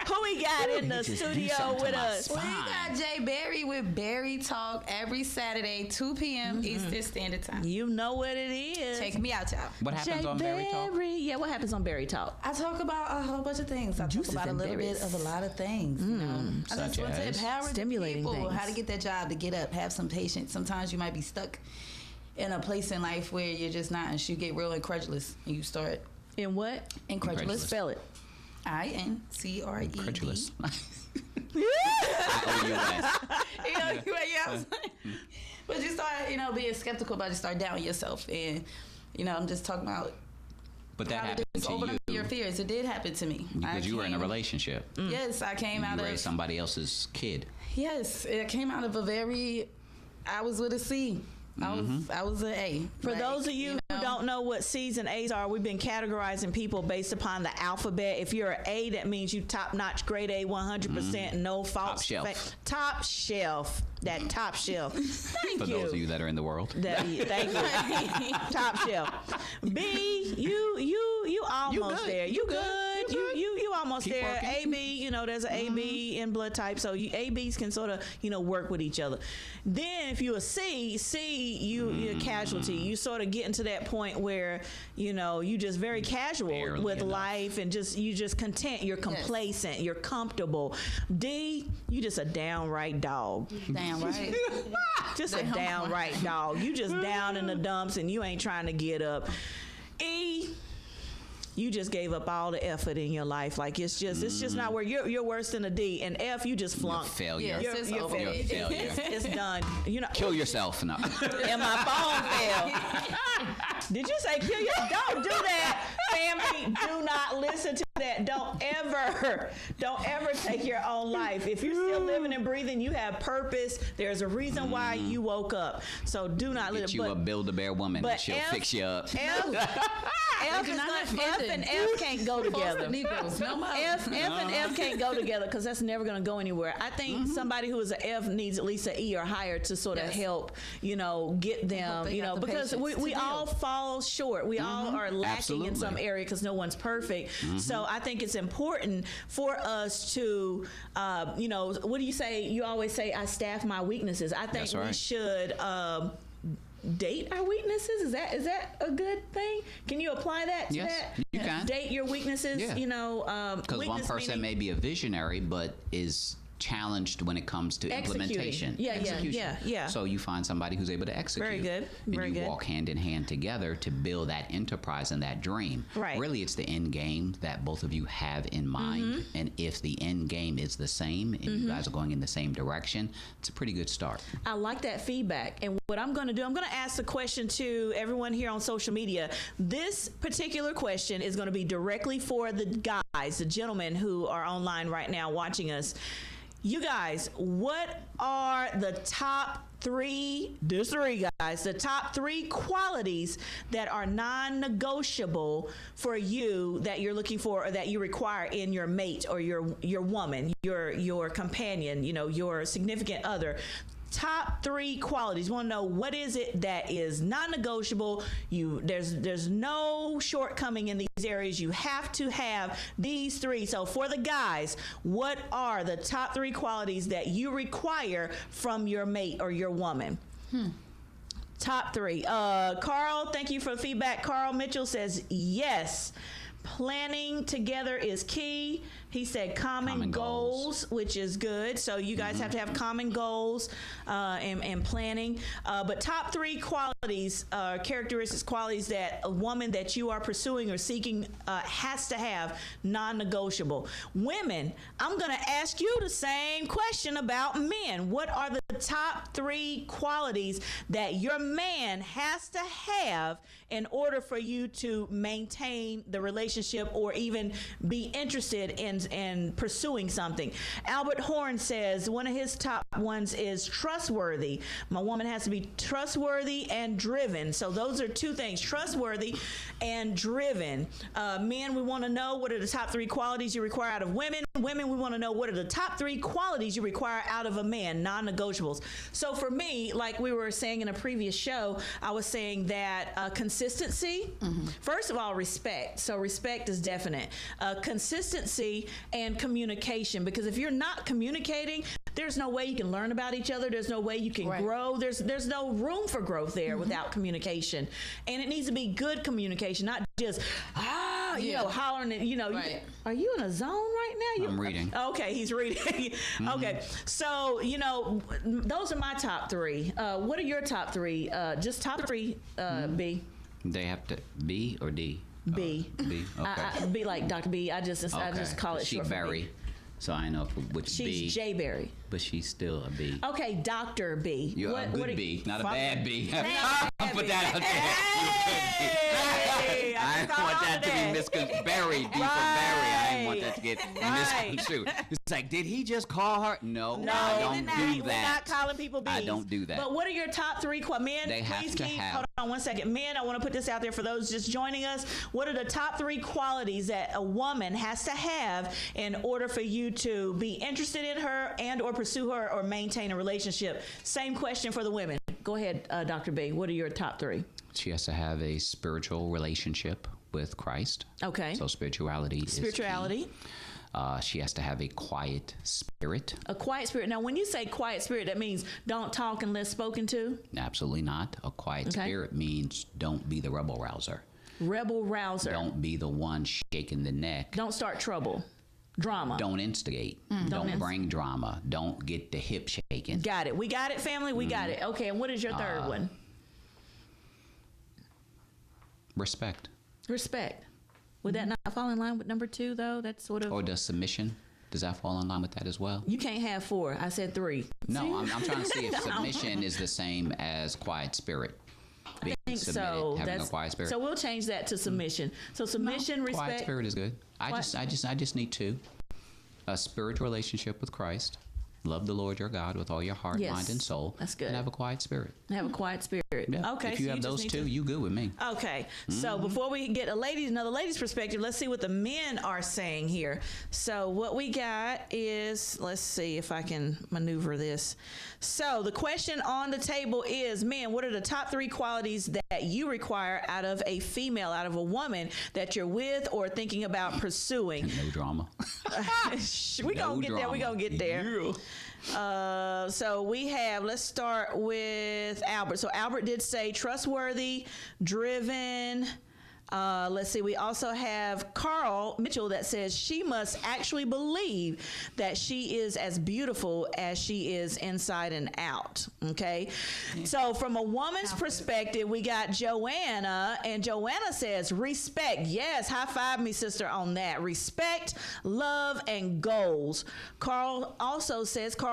Who we got in the studio with us? We got Jay Barry with Barry Talk every Saturday, 2 p.m. Eastern Standard Time. You know what it is. Check me out, y'all. What happens on Barry Talk? Yeah, what happens on Barry Talk? I talk about a whole bunch of things. I talk about a little bit of a lot of things. You know, I just want to empower stimulating people things. How to get that job, to get up, have some patience. Sometimes you might be stuck in a place in life where you're just not, and you get real incredulous, and you start In what? incredulous. Spell it. INCRED. Incredulous. I-O-U-S. But you start, being skeptical about it. You start doubting yourself, and I'm just talking about. But that how happened to overcome you your fears. It did happen to me because you were in a relationship. Yes, I came out You of raised somebody else's kid. Yes, it came out of I was with a C. I was an A. For those of you who don't know what C's and A's are, we've been categorizing people based upon the alphabet. If you're an A, that means you top notch, grade A, 100%, no faults. Top shelf. Top shelf. That top shelf. Thank For you. those of you that are in the world. Thank you. Top shelf. B, you almost there. You good. You almost Keep there. working. A, B, there's an A, B in blood type. So A, B's can sort of, work with each other. Then if you're a C, you're a casualty. You sort of get into that point where, you just very casual Barely with enough. life and you just content. You're complacent. You're comfortable. D, you just a downright dog. Damn right. Just a downright dog. You just down in the dumps and you ain't trying to get up. E, you just gave up all the effort in your life. Like it's just not where you're worse than a D. And F, you just flunked. Failure. Yes, it's over. You're a failure. It's done. Kill yourself. No. And my phone fell. Did you say kill yourself? Don't do that, family. Do not listen to that. Don't ever take your own life. If you're still living and breathing, you have purpose. There's a reason why you woke up. So do not Get you a Build-A-Bear woman. but She'll fix you up. F and F can't go together. Negroes, no more. F and F can't go together because that's never going to go anywhere. I think somebody who is an F needs at least an E or higher to sort of help, get them, because we all fall short. We all are lacking in some area because no one's perfect. So I think it's important for us to, what do you say? You always say, I staff my weaknesses. I think we should date our weaknesses. Is that a good thing? Can you apply that to that? You can. Date your weaknesses, because one person may be a visionary but is challenged when it comes to implementation. Yeah. So you find somebody who's able to execute. Very good. And you walk hand in hand together to build that enterprise and that dream. Right. Really, it's the end game that both of you have in mind. And if the end game is the same and you guys are going in the same direction, it's a pretty good start. I like that feedback. And what I'm going to do, I'm going to ask the question to everyone here on social media. This particular question is going to be directly for the guys, the gentlemen who are online right now watching us. You guys, what are the top three, the top three qualities that are non-negotiable for you that you're looking for or that you require in your mate or your woman, your companion, your significant other? Top three qualities. Want to know what is it that is non-negotiable? There's no shortcoming in these areas. You have to have these three. So for the guys, what are the top three qualities that you require from your mate or your woman? Top three. Carl, thank you for the feedback. Carl Mitchell says yes. Planning together is key. He said common goals, which is good. So you guys have to have common goals and planning. But top three qualities, characteristics, qualities that a woman that you are pursuing or seeking has to have, non-negotiable. Women, I'm going to ask you the same question about men. What are the top three qualities that your man has to have in order for you to maintain the relationship or even be interested in pursuing something? Albert Horn says one of his top ones is trustworthy. My woman has to be trustworthy and driven. So those are two things, trustworthy and driven. Men, we want to know what are the top three qualities you require out of women. Women, we want to know what are the top three qualities you require out of a man, non-negotiables. So for me, like we were saying in a previous show, I was saying that consistency consistency. First of all, respect. So respect is definite. Consistency and communication, because if you're not communicating, there's no way you can learn about each other. There's no way you can grow. There's no room for growth there without communication. And it needs to be good communication, not just, you know, hollering at, you know, are you in a zone right now? I'm reading. Okay, he's reading. Okay, so, you know, those are my top three. What are your top three? Just top three, B. They have to B or D? B. B, okay. B like Dr. B. I just call it she short for Berry. B. So I know which She's B. J. Berry. But she's still a B. Okay, Dr. B. You're a good B, not a bad B. I'll put that out there. Hey, I don't want that to be misconstrued. Berry, B for Berry. I didn't want that to get misconstrued. It's like, did he just call her? No, I don't do that. We're not calling people B's. I don't do that. But what are your top three men? They have please to keep, have. hold on 1 second. Men, I want to put this out there for those just joining us. What are the top three qualities that a woman has to have in order for you to be interested in her and or pursue her or maintain a relationship? Same question for the women. Go ahead, Dr. B. What are your top three? She has to have a spiritual relationship with Christ. Okay. So spirituality is key. She has to have a quiet spirit. A quiet spirit. Now, when you say quiet spirit, that means don't talk unless spoken to? Absolutely not. A quiet spirit means don't be the rebel rouser. Rebel rouser. Don't be the one shaking the neck. Don't start trouble. Drama. Don't instigate. Don't bring drama. Don't get the hip shaking. Got it. We got it, family. We got it. Okay, and what is your third one? Respect. Respect. Would that not fall in line with number two, though? That's sort of... Or does submission, does that fall in line with that as well? You can't have four. I said three. No, I'm trying to see if submission is the same as quiet spirit. Being I think submitted, so. having a quiet spirit. So we'll change that to submission. So submission, respect. Quiet spirit is good. I just need two. A spiritual relationship with Christ. Love the Lord your God with all your heart, mind, and soul. That's good. And have a quiet spirit. Have a quiet spirit. Yeah. Okay. If you have those two, you good with me. Okay. So before we get another lady's perspective, let's see what the men are saying here. So what we got is, let's see if I can maneuver this. So the question on the table is, men, what are the top three qualities that you require out of a female, out of a woman that you're with or thinking about pursuing? No drama. We're going to get there. We're going to get there. So we have, let's start with Albert. So Albert did say trustworthy, driven. Let's see. We also have Carl Mitchell that says she must actually believe that she is as beautiful as she is inside and out. Okay. So from a woman's perspective, we got Joanna, and Joanna says respect. Yes. High five me, sister, on that. Respect, love, and goals. Carl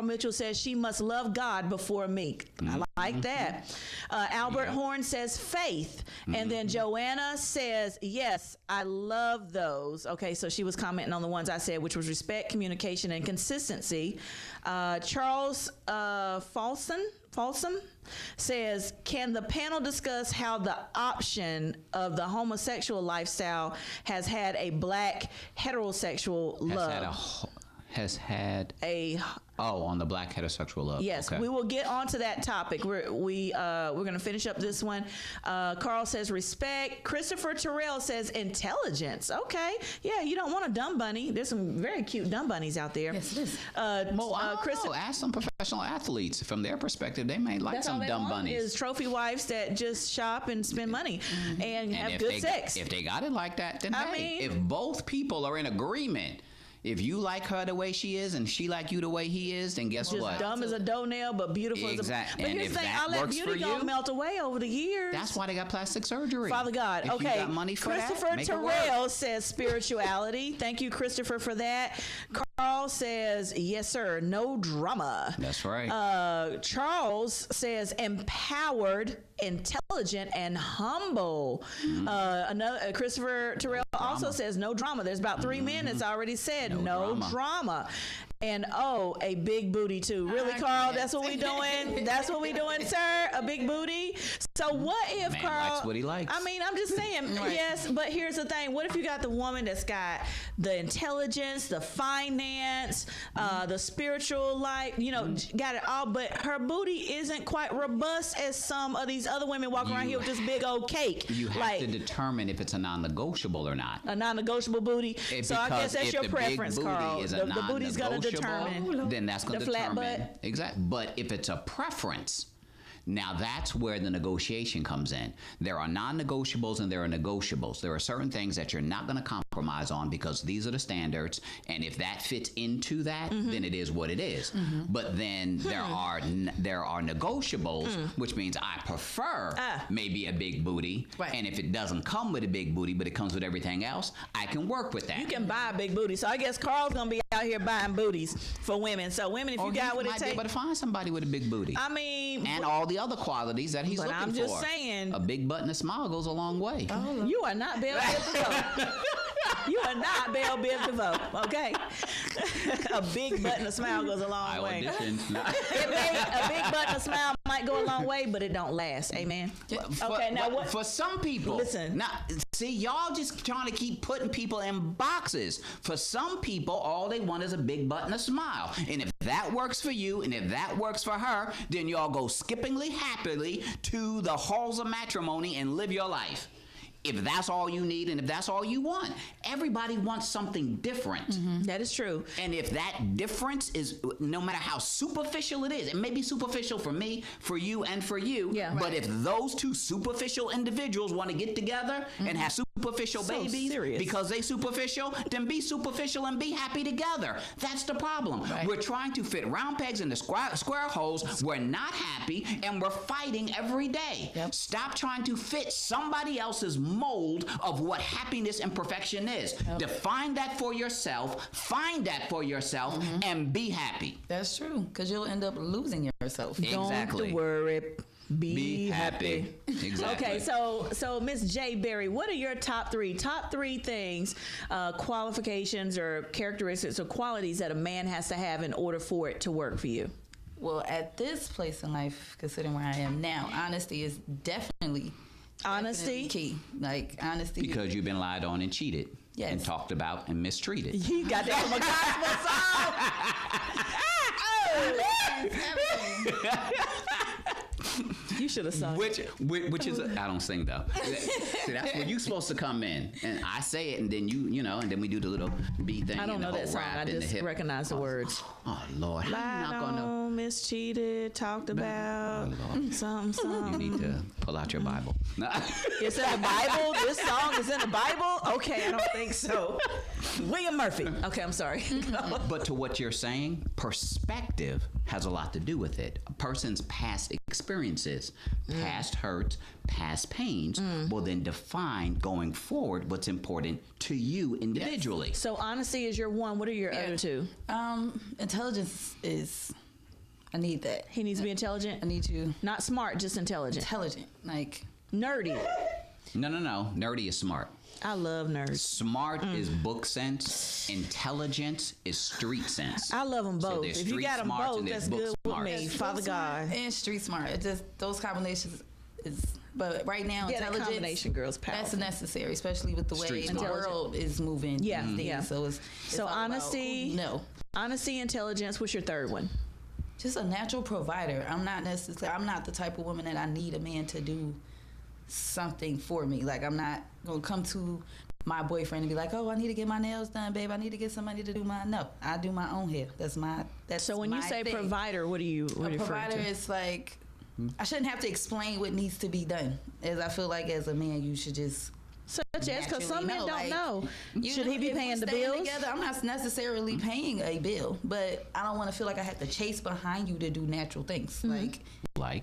Mitchell says she must love God before me. I like that. Albert Horn says faith. And then Joanna says, yes, I love those. Okay, so she was commenting on the ones I said, which was respect, communication, and consistency. Charles Folsom says, can the panel discuss how the option of the homosexual lifestyle has had a black heterosexual love? On the black heterosexual love. Yes, okay. We will get onto that topic. We're going to finish up this one. Carl says respect. Christopher Terrell says intelligence. Okay, yeah, you don't want a dumb bunny. There's some very cute dumb bunnies out there. Yes, it is. I don't know. Ask some professional athletes. From their perspective, they may like some dumb bunnies. Is trophy wives that just shop and spend money and have good sex. If they got it like that, then if both people are in agreement. If you like her the way she is and she like you the way he is, then guess what? Just dumb as a doughnaill, but beautiful as a... Exactly. But here's the thing, all that beauty gonna melt away over the years. That's why they got plastic surgery. Father God. If you got money for Christopher that, Terrell says spirituality. Thank you, Christopher, for that. Carl says, yes, sir, no drama. That's right. Charles says empowered, intelligent, and humble. Another Christopher Terrell also says no drama. There's about three men that's already said no drama. And a big booty too. Really, Carl? That's what we doing? That's what we doing, sir? A big booty? So what if Man Carl likes what he likes. I mean, I'm just saying, yes, but here's the thing. What if you got the woman that's got the intelligence, the finance, the spiritual life, got it all, but her booty isn't quite robust as some of these other women walking around here with this big old cake. You have to determine if it's a non-negotiable or not. A non-negotiable booty. So I guess that's your preference, Carl. The booty's going to determine. Then that's going to determine. Flat butt. Exactly. But if it's a preference, now that's where the negotiation comes in. There are non-negotiables and there are negotiables. There are certain things that you're not going to compromise on because these are the standards, and if that fits into that, then it is what it is. But then there are negotiables, which means I prefer maybe a big booty, and if it doesn't come with a big booty, but it comes with everything else, I can work with that. You can buy a big booty. So I guess Carl's going to be out here buying booties for women. So women, if you got what it takes, might be able to find somebody with a big booty. I mean, and all the other qualities that he's looking for. I'm just saying, a big butt and a smile goes a long way. You are not Belle Biv DeVoe. You are not Belle Biv DeVoe, okay? A big butt and a smile goes a long way. A big butt and a smile might go a long way, but it don't last. Amen. What? For some people, listen. Now, see, y'all just trying to keep putting people in boxes. For some people, all they want is a big butt and a smile. And if that works for you, and if that works for her, then y'all go skippingly happily to the halls of matrimony and live your life. If that's all you need and if that's all you want. Everybody wants something different. That is true. And if that difference is, no matter how superficial it is, it may be superficial for me, for you, and for you, but if those two superficial individuals want to get together and have superficial babies because they superficial, then be superficial and be happy together. That's the problem. We're trying to fit round pegs into square holes. We're not happy and we're fighting every day. Stop trying to fit somebody else's mold of what happiness and perfection is. Define that for yourself, find that for yourself, and be happy. That's true, because you'll end up losing yourself. Exactly. Don't worry. Be happy. Exactly. Okay, so Miss J. Berry, what are your top three things, qualifications or characteristics or qualities that a man has to have in order for it to work for you? Well, at this place in life, considering where I am now, honesty is definitely key. Like honesty. Because you've been lied on and cheated. Yes. And talked about and mistreated. You got that from a gospel song. You should have sung. Which is I don't sing though. See, that's where you supposed to come in, and I say it, and then and then we do the little beat thing. I don't know that song. I just recognize the words. Oh Lord, lied on, mistreated, talked about something. You need to pull out your Bible. It's in the Bible. This song is in the Bible. Okay, I don't think so. William Murphy. Okay, I'm sorry. But to what you're saying, perspective has a lot to do with it. A person's past experiences, past hurts, past pains will then define going forward what's important to you individually. Yes. So honesty is your one. What are your other two? Intelligence is, I need that. He needs to be intelligent? I need you. Not smart, just intelligent. Intelligent. Like. Nerdy. No. Nerdy is smart. I love nerds. Smart is book sense. Intelligence is street sense. I love them both. So if you got them both, that's good with me. Father God. And street smart. It just those combinations is. But right now, intelligence. Combination, girls, powerful. That's necessary, especially with the way the world is moving. Yeah. So it's honesty. Honesty, intelligence. What's your third one? Just a natural provider. I'm not the type of woman that I need a man to do something for me. Like, I'm not gonna come to my boyfriend and be like, oh, I need to get my nails done, babe. I need to get somebody to do mine. No, I do my own hair. That's so when you say thing. Provider, what are you referring to? A provider is like, I shouldn't have to explain what needs to be done. As I feel like as a man, you should just such as, because some men don't know. Should he be if paying the we bills? Together, I'm not necessarily paying a bill, but I don't want to feel like I have to chase behind you to do natural things. Like,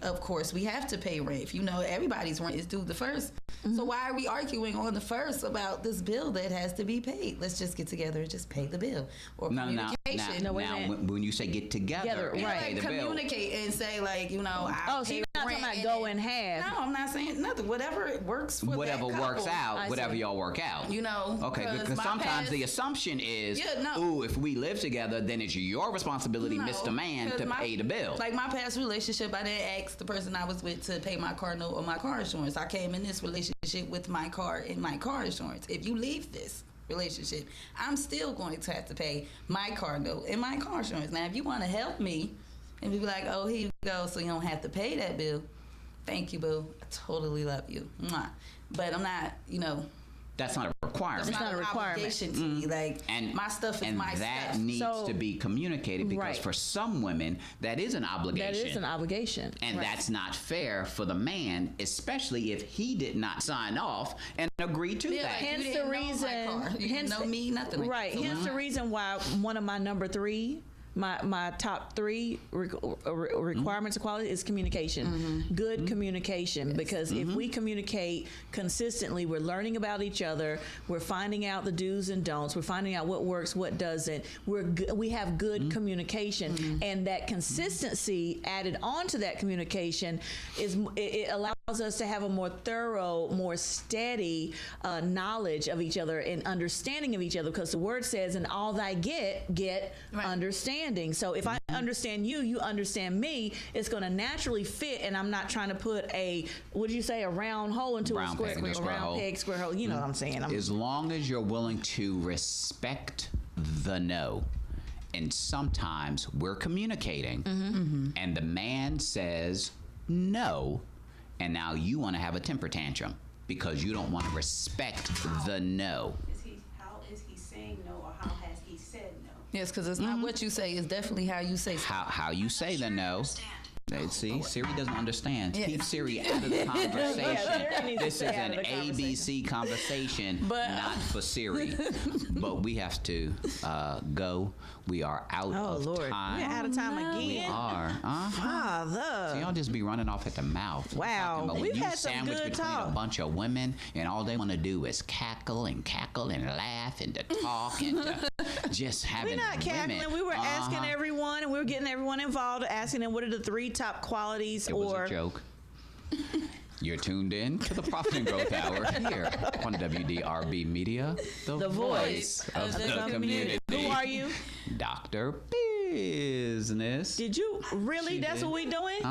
of course, we have to pay rent. Everybody's rent is due the first. So why are we arguing on the first about this bill that has to be paid? Let's just get together and just pay the bill. Or communication. Now, when you say get together and pay the bill. Communicate and say, like, you know, so you're not talking about go in half. No, I'm not saying nothing. Whatever works for whatever that works couple. out, whatever y'all work out. You know. Okay, because sometimes the assumption is, ooh, if we live together, then it's your responsibility, Mr. Man, to pay the bill. Like my past relationship, I didn't ask the person I was with to pay my car note or my car insurance. I came in this relationship with my car and my car insurance. If you leave this relationship, I'm still going to have to pay my car note and my car insurance. Now, if you want to help me and be like, oh, here you go, so you don't have to pay that bill, thank you, boo. I totally love you. Mwah. But I'm not, you know. That's not a requirement. It's not a requirement. To me. Like, my stuff is my stuff. And that needs to be communicated because for some women, that is an obligation. That is an obligation. And that's not fair for the man, especially if he did not sign off and agree to that. Hence the reason. You didn't know me, nothing. Right. Hence the reason why one of my number 3, my top 3 requirements of quality is communication. Good communication, because if we communicate consistently, we're learning about each other, we're finding out the do's and don'ts, we're finding out what works, what doesn't. We have good communication, and that consistency added on to that communication it allows us to have a more thorough, more steady knowledge of each other and understanding of each other, because the word says, "In all thy get understanding." So if I understand you, you understand me, it's going to naturally fit, and I'm not trying to put a round hole into a square peg, square hole. You know what I'm saying? As long as you're willing to respect the no. And sometimes we're communicating, and the man says no, and now you want to have a temper tantrum because you don't want to respect the no. How is he saying no, or how has he said no? Yes, because it's not what you say; it's definitely how you say. How you say the no. See, Siri doesn't understand. Keep Siri out of the conversation. This is an ABC conversation, not for Siri. But we have to go. We are out of time. We're out of time again. We are. Father. So y'all just be running off at the mouth. Wow. We've had some good talk. A bunch of women, and all they want to do is cackle and laugh and to talk and to just having We're not cackling. women. We were asking everyone, and we were getting everyone involved, asking them what are the 3 top qualities. It was a joke. You're tuned in to the Profit and Growth Hour here on WDRBmedia, the voice of the community. Who are you? Dr. Business. Did you really? That's what we doing?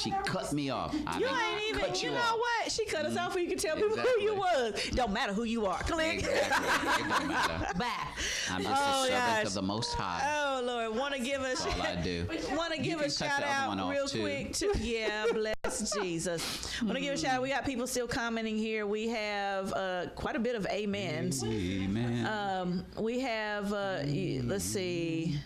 She cut me off. You ain't even. You know what? She cut us off, so you can tell people who you was. Don't matter who you are. Click. Exactly. It don't matter. Bye. I'm just a servant of the Most High. Oh Lord, want to give us? That's all I do. Want to give a shout out real quick to bless Jesus. Want to give a shout out. We got people still commenting here. We have quite a bit of amens. Amen. We have let's see.